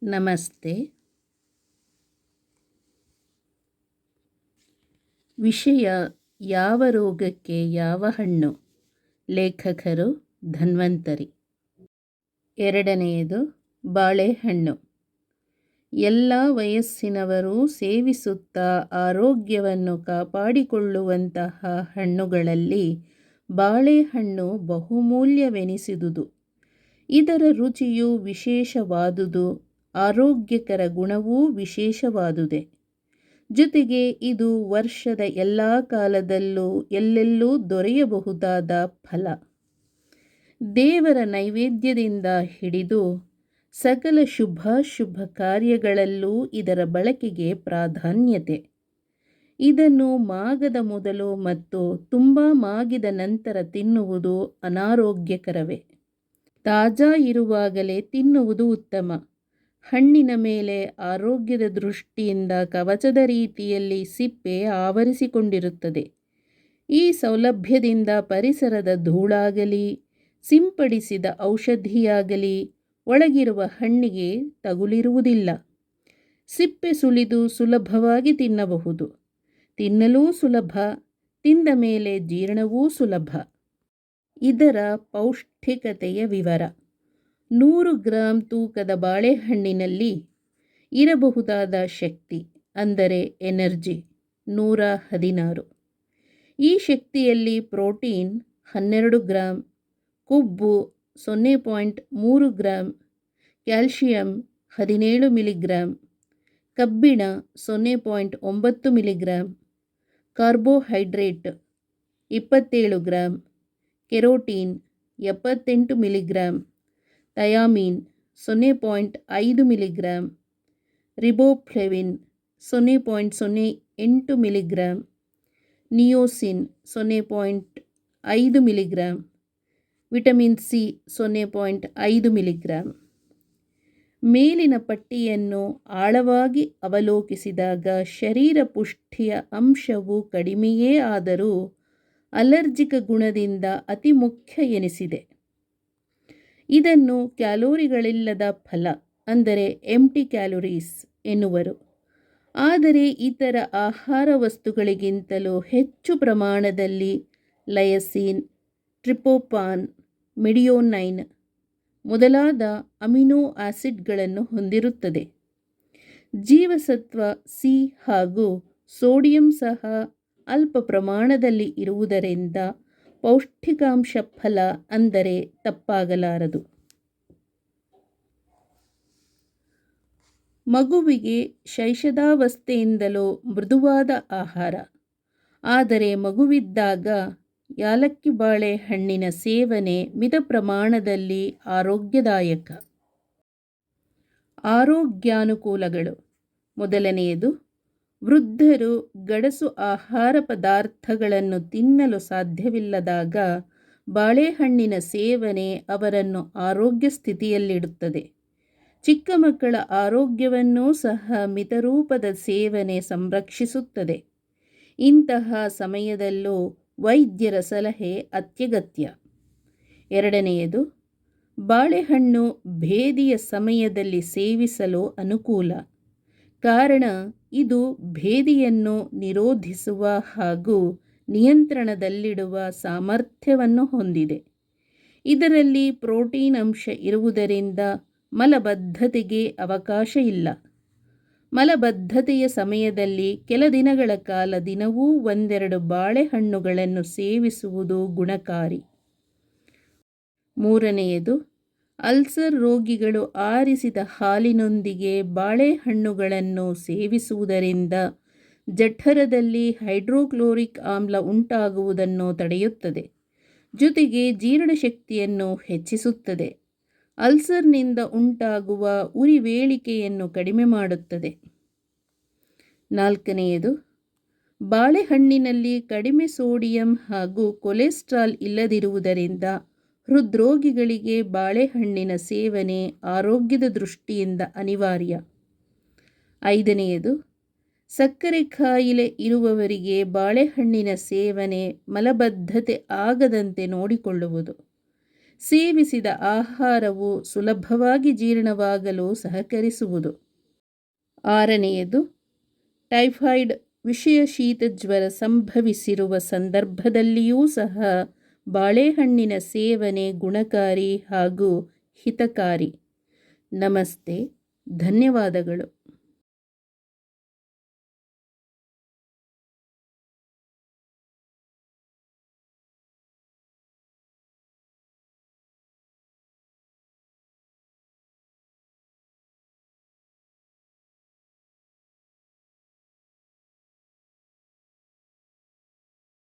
ನಮಸ್ತೆ. ವಿಷಯ ಯಾವ ರೋಗಕ್ಕೆ ಯಾವ ಹಣ್ಣು? ಲೇಖಕರು ಧನ್ವಂತರಿ. ಎರಡನೆಯದು ಬಾಳೆಹಣ್ಣು. ಎಲ್ಲ ವಯಸ್ಸಿನವರೂ ಸೇವಿಸುತ್ತಾ ಆರೋಗ್ಯವನ್ನು ಕಾಪಾಡಿಕೊಳ್ಳುವಂತಹ ಹಣ್ಣುಗಳಲ್ಲಿ ಬಾಳೆಹಣ್ಣು ಬಹುಮೂಲ್ಯವೆನಿಸಿದುದು. ಇದರ ರುಚಿಯು ವಿಶೇಷವಾದುದು, ಆರೋಗ್ಯಕರ ಗುಣವೂ ವಿಶೇಷವಾದುದೇ. ಜೊತೆಗೆ ಇದು ವರ್ಷದ ಎಲ್ಲ ಕಾಲದಲ್ಲೂ ಎಲ್ಲೆಲ್ಲೂ ದೊರೆಯಬಹುದಾದ ಫಲ. ದೇವರ ನೈವೇದ್ಯದಿಂದ ಹಿಡಿದು ಸಕಲ ಶುಭಾಶುಭ ಕಾರ್ಯಗಳಲ್ಲೂ ಇದರ ಬಳಕೆಗೆ ಪ್ರಾಧಾನ್ಯತೆ. ಇದನ್ನು ಮಾಗದ ಮೊದಲು ಮತ್ತು ತುಂಬ ಮಾಗಿದ ನಂತರ ತಿನ್ನುವುದು ಅನಾರೋಗ್ಯಕರವೇ. ತಾಜಾ ಇರುವಾಗಲೇ ತಿನ್ನುವುದು ಉತ್ತಮ. ಹಣ್ಣಿನ ಮೇಲೆ ಆರೋಗ್ಯದ ದೃಷ್ಟಿಯಿಂದ ಕವಚದ ರೀತಿಯಲ್ಲಿ ಸಿಪ್ಪೆ ಆವರಿಸಿಕೊಂಡಿರುತ್ತದೆ. ಈ ಸೌಲಭ್ಯದಿಂದ ಪರಿಸರದ ಧೂಳಾಗಲಿ ಸಿಂಪಡಿಸಿದ ಔಷಧಿಯಾಗಲಿ ಒಳಗಿರುವ ಹಣ್ಣಿಗೆ ತಗುಲಿರುವುದಿಲ್ಲ. ಸಿಪ್ಪೆ ಸುಲಿದು ಸುಲಭವಾಗಿ ತಿನ್ನಬಹುದು. ತಿನ್ನಲೂ ಸುಲಭ, ತಿಂದ ಮೇಲೆ ಜೀರ್ಣವೂ ಸುಲಭ. ಇದರ ಪೌಷ್ಟಿಕತೆಯ ವಿವರ. 100 ಗ್ರಾಂ ತೂಕದ ಬಾಳೆಹಣ್ಣಿನಲ್ಲಿ ಇರಬಹುದಾದ ಶಕ್ತಿ ಅಂದರೆ ಎನರ್ಜಿ 116. ಈ ಶಕ್ತಿಯಲ್ಲಿ ಪ್ರೋಟೀನ್ 12 ಗ್ರಾಂ, ಕೊಬ್ಬು 0.3 ಗ್ರಾಂ, ಕ್ಯಾಲ್ಶಿಯಂ 17 ಮಿಲಿಗ್ರಾಂ, ಕಬ್ಬಿಣ 0.9 milligram, carbohydrate 27 gram, carotene 78 milligram, thiamine 0.5 milligram, riboflavin 0.08 milligram, niacin 0.5 milligram, vitamin C 0.5 milligram. ಮೇಲಿನ ಪಟ್ಟಿಯನ್ನು ಆಳವಾಗಿ ಅವಲೋಕಿಸಿದಾಗ ಶರೀರ ಪುಷ್ಟಿಯ ಅಂಶವು ಕಡಿಮೆಯೇ ಆದರೂ ಅಲರ್ಜಿಕ ಗುಣದಿಂದ ಅತಿ ಮುಖ್ಯ ಎನಿಸಿದೆ. ಇದನ್ನು ಕ್ಯಾಲೋರಿಗಳಿಲ್ಲದ ಫಲ ಅಂದರೆ ಎಂಪ್ಟಿ ಕ್ಯಾಲೋರೀಸ್ ಎನ್ನುವರು. ಆದರೆ ಇತರ ಆಹಾರ ವಸ್ತುಗಳಿಗಿಂತಲೂ ಹೆಚ್ಚು ಪ್ರಮಾಣದಲ್ಲಿ ಲಯಸಿನ್, ಟ್ರಿಪ್ಟೋಫಾನ್, ಮೆಡಿಯೋನೈನ್ ಮೊದಲಾದ ಅಮಿನೋ ಆಸಿಡ್ಗಳನ್ನು ಹೊಂದಿರುತ್ತದೆ. ಜೀವಸತ್ವ ಸಿ ಹಾಗೂ ಸೋಡಿಯಂ ಸಹ ಅಲ್ಪ ಪ್ರಮಾಣದಲ್ಲಿ ಇರುವುದರಿಂದ ಪೌಷ್ಟಿಕಾಂಶ ಫಲ ಅಂದರೆ ತಪ್ಪಾಗಲಾರದು. ಮಗುವಿಗೆ ಶೈಶವಾವಸ್ಥೆಯಿಂದಲೂ ಮೃದುವಾದ ಆಹಾರ. ಆದರೆ ಮಗುವಿದ್ದಾಗ ಯಾಲಕ್ಕಿ ಬಾಳೆಹಣ್ಣಿನ ಸೇವನೆ ಮಿತ ಪ್ರಮಾಣದಲ್ಲಿ ಆರೋಗ್ಯದಾಯಕ. ಆರೋಗ್ಯಾನುಕೂಲಗಳು. ಮೊದಲನೆಯದು, ವೃದ್ಧರು ಗಡಸು ಆಹಾರ ಪದಾರ್ಥಗಳನ್ನು ತಿನ್ನಲು ಸಾಧ್ಯವಿಲ್ಲದಾಗ ಬಾಳೆಹಣ್ಣಿನ ಸೇವನೆ ಅವರನ್ನು ಆರೋಗ್ಯ ಸ್ಥಿತಿಯಲ್ಲಿಡುತ್ತದೆ. ಚಿಕ್ಕ ಮಕ್ಕಳ ಆರೋಗ್ಯವನ್ನೂ ಸಹ ಮಿತರೂಪದ ಸೇವನೆ ಸಂರಕ್ಷಿಸುತ್ತದೆ. ಇಂತಹ ಸಮಯದಲ್ಲೂ ವೈದ್ಯರ ಸಲಹೆ ಅತ್ಯಗತ್ಯ. ಎರಡನೆಯದು, ಬಾಳೆಹಣ್ಣು ಭೇದಿಯ ಸಮಯದಲ್ಲಿ ಸೇವಿಸಲು ಅನುಕೂಲ. ಕಾರಣ ಇದು ಭೇದಿಯನ್ನು ನಿರೋಧಿಸುವ ಹಾಗೂ ನಿಯಂತ್ರಣದಲ್ಲಿಡುವ ಸಾಮರ್ಥ್ಯವನ್ನು ಹೊಂದಿದೆ. ಇದರಲ್ಲಿ ಪ್ರೋಟೀನ್ ಅಂಶ ಇರುವುದರಿಂದ ಮಲಬದ್ಧತೆಗೆ ಅವಕಾಶ ಇಲ್ಲ. ಮಲಬದ್ಧತೆಯ ಸಮಯದಲ್ಲಿ ಕೆಲ ದಿನಗಳ ಕಾಲ ದಿನವೂ 1-2 ಬಾಳೆಹಣ್ಣುಗಳನ್ನು ಸೇವಿಸುವುದು ಗುಣಕಾರಿ. ಮೂರನೆಯದು, ಅಲ್ಸರ್ ರೋಗಿಗಳು ಆರಿಸಿದ ಹಾಲಿನೊಂದಿಗೆ ಬಾಳೆಹಣ್ಣುಗಳನ್ನು ಸೇವಿಸುವುದರಿಂದ ಜಠರದಲ್ಲಿ ಹೈಡ್ರೋಕ್ಲೋರಿಕ್ ಆಮ್ಲ ಉಂಟಾಗುವುದನ್ನು ತಡೆಯುತ್ತದೆ. ಜೊತೆಗೆ ಜೀರ್ಣಶಕ್ತಿಯನ್ನು ಹೆಚ್ಚಿಸುತ್ತದೆ. ಅಲ್ಸರ್ನಿಂದ ಉಂಟಾಗುವ ಉರಿವೇಳಿಕೆಯನ್ನು ಕಡಿಮೆ ಮಾಡುತ್ತದೆ. ನಾಲ್ಕನೆಯದು, ಬಾಳೆಹಣ್ಣಿನಲ್ಲಿ ಕಡಿಮೆ ಸೋಡಿಯಂ ಹಾಗೂ ಕೊಲೆಸ್ಟ್ರಾಲ್ ಇಲ್ಲದಿರುವುದರಿಂದ ಹೃದ್ರೋಗಿಗಳಿಗೆ ಬಾಳೆಹಣ್ಣಿನ ಸೇವನೆ ಆರೋಗ್ಯದ ದೃಷ್ಟಿಯಿಂದ ಅನಿವಾರ್ಯ. ಐದನೆಯದು, ಸಕ್ಕರೆ ಕಾಯಿಲೆ ಇರುವವರಿಗೆ ಬಾಳೆಹಣ್ಣಿನ ಸೇವನೆ ಮಲಬದ್ಧತೆ ಆಗದಂತೆ ನೋಡಿಕೊಳ್ಳುವುದು. ಸೇವಿಸಿದ ಆಹಾರವು ಸುಲಭವಾಗಿ ಜೀರ್ಣವಾಗಲು ಸಹಕರಿಸುವುದು. 6ನೇಯದು, ಟೈಫಾಯ್ಡ್ ವಿಷಯ ಶೀತಜ್ವರ ಸಂಭವಿಸಿರುವ ಸಂದರ್ಭದಲ್ಲಿಯೂ ಸಹ ಬಾಳೆಹಣ್ಣಿನ ಸೇವನೆ ಗುಣಕಾರಿ ಹಾಗೂ ಹಿತಕಾರಿ. ನಮಸ್ತೆ, ಧನ್ಯವಾದಗಳು.